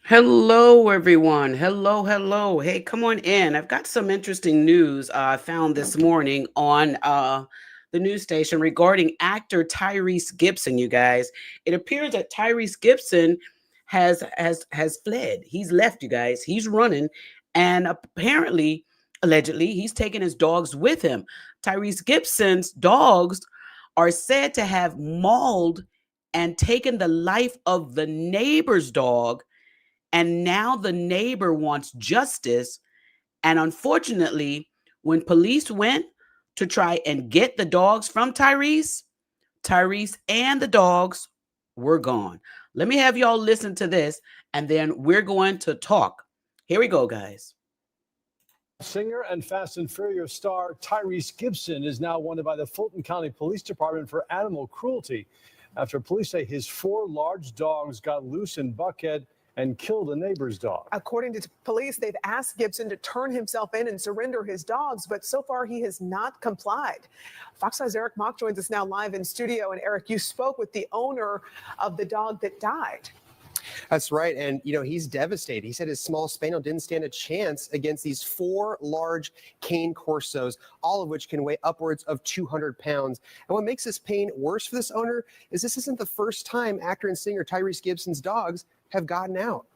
Hello, everyone. Hello, hello. Hey, come on in. I've got some interesting news I found this morning on the news station regarding actor Tyrese Gibson. You guys, it appears that Tyrese Gibson has fled. He's left. You guys, he's running, and apparently, allegedly, he's taking his dogs with him. Tyrese Gibson's dogs are said to have mauled and taken the life of the neighbor's dog, and now the neighbor wants justice. And unfortunately, when police went to try and get the dogs from Tyrese and the dogs were gone. Let me have y'all listen to this, and then we're going to talk. Here we go, guys. Singer and Fast and Furious star Tyrese Gibson is now wanted by the Fulton County Police Department for animal cruelty after police say his four large dogs got loose in Buckhead and killed a neighbor's dog. According to police, they've asked Gibson to turn himself in and surrender his dogs, but so far he has not complied. Fox 5's Eric Mock joins us now live in studio. And Eric, you spoke with the owner of the dog that died. That's right. And, he's devastated. He said his small spaniel didn't stand a chance against these four large cane corsos, all of which can weigh upwards of 200 pounds. And what makes this pain worse for this owner is this isn't the first time actor and singer Tyrese Gibson's dogs have gotten out.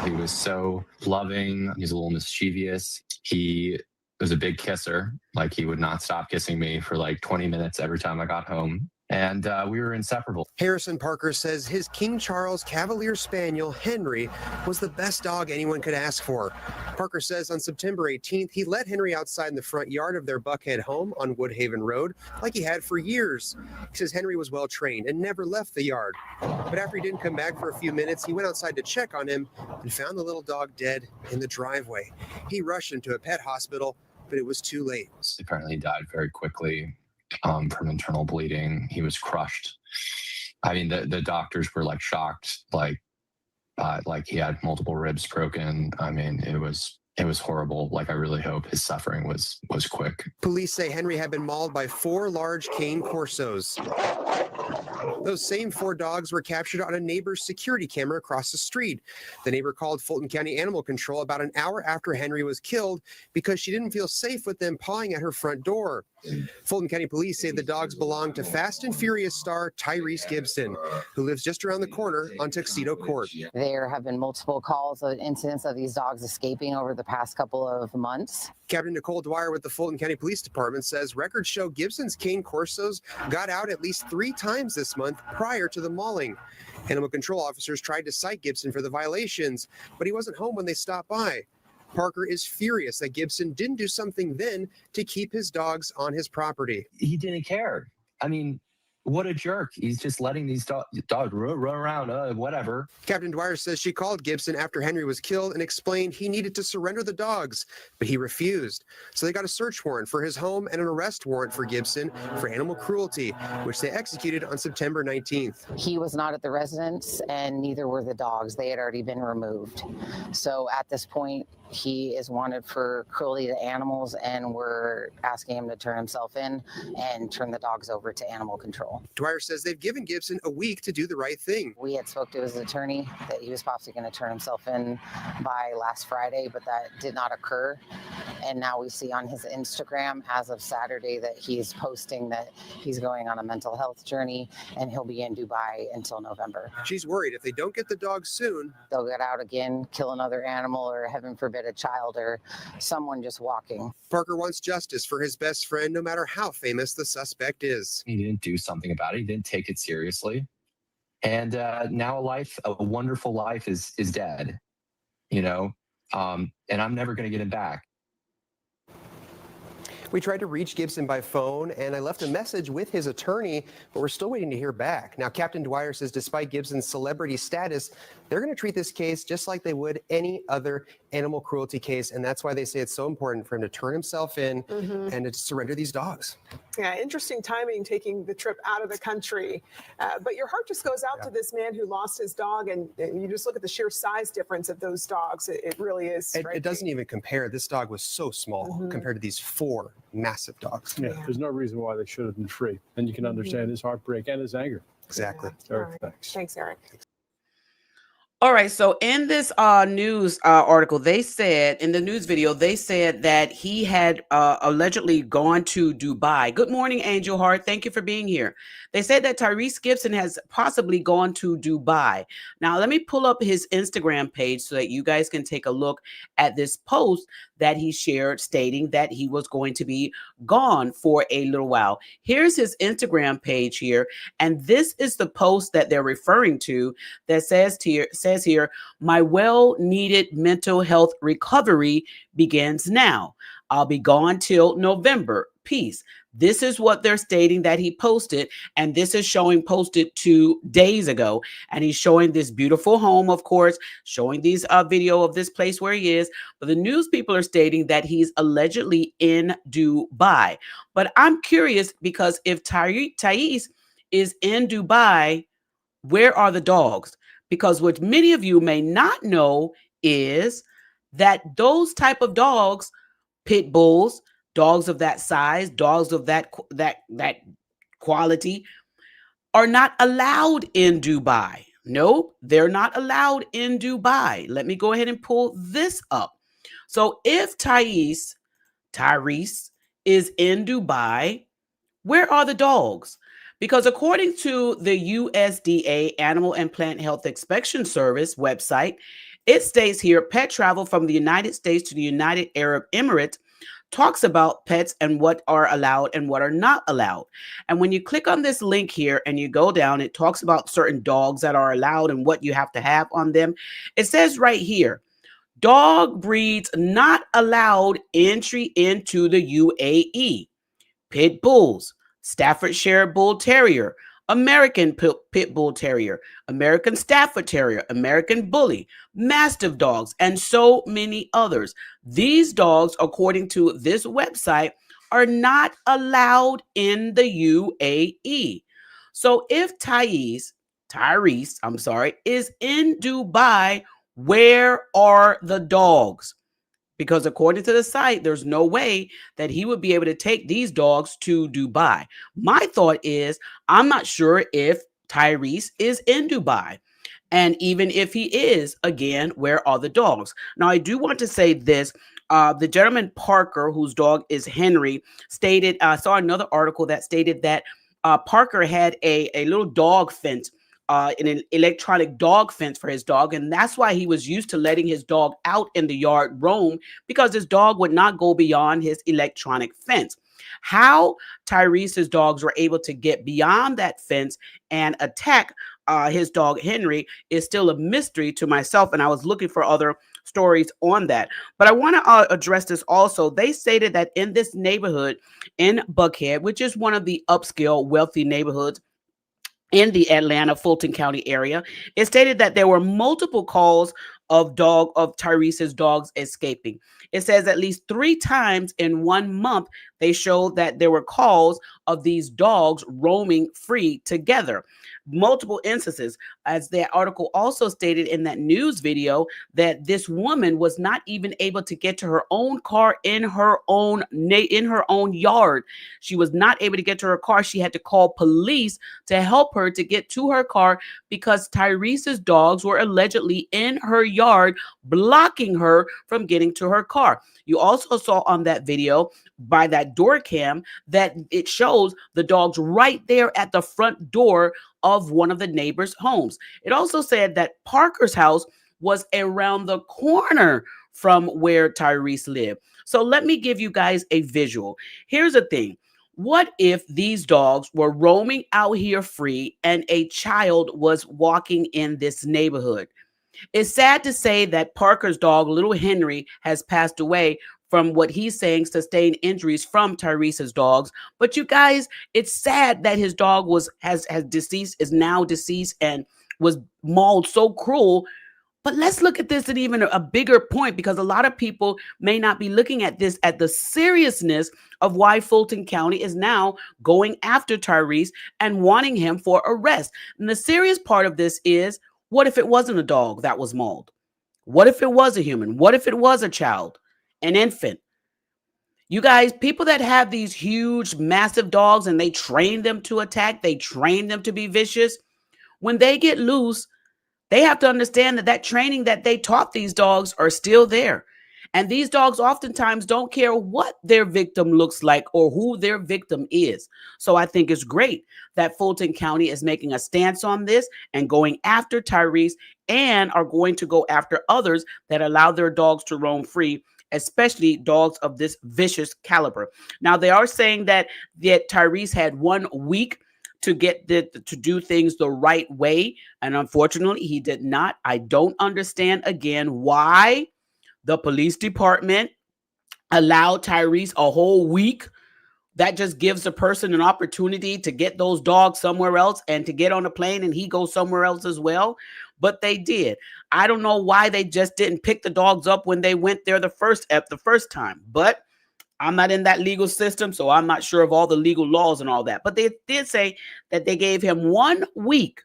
He was so loving. He's a little mischievous. He was a big kisser. Like, he would not stop kissing me for like 20 minutes every time I got home. And we were inseparable. Harrison Parker says his King Charles Cavalier Spaniel, Henry, was the best dog anyone could ask for. Parker says on September 18th, he let Henry outside in the front yard of their Buckhead home on Woodhaven Road like he had for years. He says Henry was well trained and never left the yard. But after he didn't come back for a few minutes, he went outside to check on him and found the little dog dead in the driveway. He rushed him to a pet hospital, but it was too late. Apparently he died very quickly from internal bleeding. He was crushed. I mean, the doctors were like shocked, like he had multiple ribs broken. I mean, it was horrible. Like, I really hope his suffering was quick. Police say Henry had been mauled by four large cane corsos. Those same four dogs were captured on a neighbor's security camera across the street. The neighbor called Fulton County Animal Control about an hour after Henry was killed because she didn't feel safe with them pawing at her front door. Fulton County Police say the dogs belong to Fast and Furious star Tyrese Gibson, who lives just around the corner on Tuxedo Court. There have been multiple calls of incidents of these dogs escaping over the past couple of months. Captain Nicole Dwyer with the Fulton County Police Department says records show Gibson's cane corsos got out at least 3 times this month prior to the mauling. Animal control officers tried to cite Gibson for the violations, but he wasn't home when they stopped by. Parker is furious that Gibson didn't do something then to keep his dogs on his property. He didn't care. I mean, what a jerk. He's just letting these dogs run around, whatever. Captain Dwyer says she called Gibson after Henry was killed and explained he needed to surrender the dogs, but he refused. So they got a search warrant for his home and an arrest warrant for Gibson for animal cruelty, which they executed on September 19th. He was not at the residence, and neither were the dogs. They had already been removed. So at this point, he is wanted for cruelty to animals, and we're asking him to turn himself in and turn the dogs over to animal control. Dwyer says they've given Gibson a week to do the right thing. We had spoke to his attorney that he was possibly going to turn himself in by last Friday, but that did not occur. And now we see on his Instagram as of Saturday that he's posting that he's going on a mental health journey and he'll be in Dubai until November. She's worried if they don't get the dogs soon, they'll get out again, kill another animal, or heaven forbid a child or someone just walking. Parker wants justice for his best friend, no matter how famous the suspect is. He didn't do something about it. He didn't take it seriously. And now a wonderful life is dead, and I'm never going to get him back. We tried to reach Gibson by phone, and I left a message with his attorney, but we're still waiting to hear back. Now, Captain Dwyer says despite Gibson's celebrity status, they're going to treat this case just like they would any other animal cruelty case. And that's why they say it's so important for him to turn himself in and to surrender these dogs. Yeah, interesting timing taking the trip out of the country. But your heart just goes out to this man who lost his dog. And you just look at the sheer size difference of those dogs. It really is. It doesn't even compare. This dog was so small compared to these 4 massive dogs. Yeah, there's no reason why they should have been free. And you can understand his heartbreak and his anger. Exactly. Yeah. Eric, Right. thanks. Thanks, Eric. All right. So in this news article, they said in the news video, they said that he had allegedly gone to Dubai. Good morning, Angel Heart. Thank you for being here. They said that Tyrese Gibson has possibly gone to Dubai. Now, let me pull up his Instagram page so that you guys can take a look at this post that he shared stating that he was going to be gone for a little while. Here's his Instagram page here. And this is the post that they're referring to that says here, my well-needed mental health recovery begins now. I'll be gone till November. Peace. This is what they're stating that he posted, and this is showing posted 2 days ago. And he's showing this beautiful home, of course, showing these video of this place where he is. But the news people are stating that he's allegedly in Dubai. But I'm curious because if Tyrese is in Dubai, where are the dogs? Because what many of you may not know is that those type of dogs, pit bulls, dogs of that size, dogs of that quality, are not allowed in Dubai. No, they're not allowed in Dubai. Let me go ahead and pull this up. So if Tyrese is in Dubai, where are the dogs? Because according to the USDA Animal and Plant Health Inspection Service website, it states here, pet travel from the United States to the United Arab Emirates talks about pets and what are allowed and what are not allowed. And when you click on this link here and you go down, it talks about certain dogs that are allowed and what you have to have on them. It says right here, dog breeds not allowed entry into the UAE. Pit bulls, Staffordshire Bull Terrier, American Pit Bull Terrier, American Stafford Terrier, American Bully, Mastiff dogs, and so many others. These dogs, according to this website, are not allowed in the UAE. So if Tyrese, is in Dubai, where are the dogs? Because according to the site, there's no way that he would be able to take these dogs to Dubai. My thought is, I'm not sure if Tyrese is in Dubai. And even if he is, again, where are the dogs? Now, I do want to say this. The gentleman Parker, whose dog is Henry, stated, I saw another article that stated that Parker had a little dog fence, an electronic dog fence for his dog. And that's why he was used to letting his dog out in the yard roam, because his dog would not go beyond his electronic fence. How Tyrese's dogs were able to get beyond that fence and attack his dog Henry is still a mystery to myself. And I was looking for other stories on that. But I want to address this also. They stated that in this neighborhood in Buckhead, which is one of the upscale, wealthy neighborhoods in the Atlanta, Fulton County area, it stated that there were multiple calls of Tyrese's dogs escaping. It says at least 3 times in 1 month, they showed that there were calls of these dogs roaming free together. Multiple instances, as the article also stated in that news video, that this woman was not even able to get to her own car in her own yard. She was not able to get to her car. She had to call police to help her to get to her car because Tyrese's dogs were allegedly in her yard, blocking her from getting to her car. You also saw on that video by that door cam that it shows the dogs right there at the front door of one of the neighbors' homes. It also said that Parker's house was around the corner from where Tyrese lived. So let me give you guys a visual. Here's the thing. What if these dogs were roaming out here free and a child was walking in this neighborhood? It's sad to say that Parker's dog, little Henry, has passed away from what he's saying, sustained injuries from Tyrese's dogs. But you guys, it's sad that his dog is now deceased and was mauled so cruel But let's look at this at even a bigger point, because a lot of people may not be looking at this at the seriousness of why Fulton County is now going after Tyrese and wanting him for arrest. And the serious part of this is, what if it wasn't a dog that was mauled? What if it was a human? What if it was a child, an infant? You guys, people that have these huge, massive dogs and they train them to attack, they train them to be vicious, when they get loose, they have to understand that that training that they taught these dogs are still there. And these dogs oftentimes don't care what their victim looks like or who their victim is. So I think it's great that Fulton County is making a stance on this and going after Tyrese, and are going to go after others that allow their dogs to roam free, especially dogs of this vicious caliber. Now, they are saying that Tyrese had 1 week to get to do things the right way. And unfortunately, he did not. I don't understand, again, why the police department allowed Tyrese a whole week. That just gives a person an opportunity to get those dogs somewhere else and to get on a plane and he goes somewhere else as well. But they did. I don't know why they just didn't pick the dogs up when they went there the first time. But I'm not in that legal system, so I'm not sure of all the legal laws and all that. But they did say that they gave him 1 week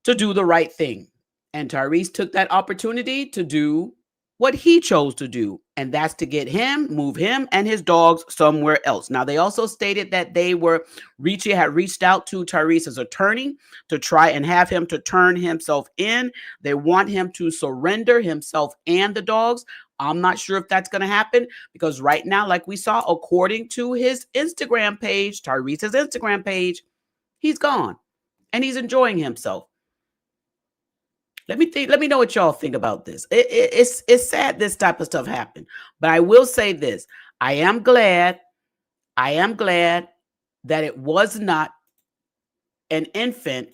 to do the right thing. And Tyrese took that opportunity to do what he chose to do, and that's to move him and his dogs somewhere else. Now, they also stated that they had reached out to Tyrese's attorney to try and have him to turn himself in. They want him to surrender himself and the dogs. I'm not sure if that's going to happen, because right now, like we saw, according to his Instagram page, Tyrese's Instagram page, he's gone and he's enjoying himself. Let me know what y'all think about this. It's sad this type of stuff happened, but I will say this. I am glad that it was not an infant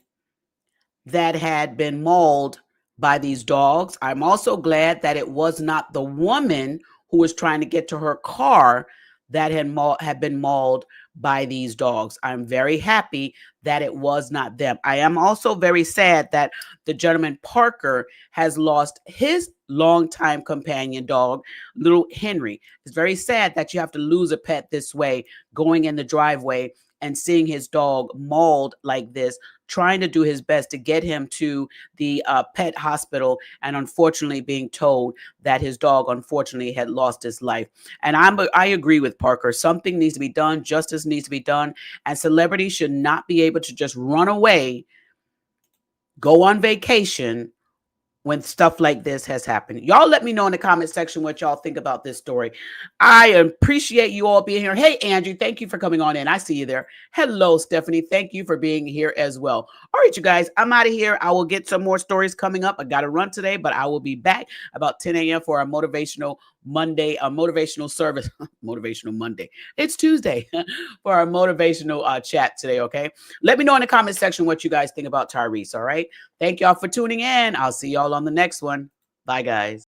that had been mauled by these dogs. I'm also glad that it was not the woman who was trying to get to her car that had been mauled by these dogs. I'm very happy that it was not them. I am also very sad that the gentleman Parker has lost his longtime companion dog, little Henry. It's very sad that you have to lose a pet this way, going in the driveway and seeing his dog mauled like this, trying to do his best to get him to the pet hospital, and unfortunately being told that his dog unfortunately had lost his life. And I agree with Parker. Something needs to be done. Justice needs to be done. And celebrities should not be able to just run away, go on vacation when stuff like this has happened. Y'all let me know in the comment section what y'all think about this story. I appreciate you all being here. Hey, Andrew, thank you for coming on in. I see you there. Hello, Stephanie. Thank you for being here as well. All right, you guys, I'm out of here. I will get some more stories coming up. I got to run today, but I will be back about 10 a.m. for our motivational Monday, a motivational service. Motivational Monday. It's Tuesday for our motivational chat today, okay? Let me know in the comment section what you guys think about Tyrese, all right? Thank y'all for tuning in. I'll see y'all on the next one. Bye, guys.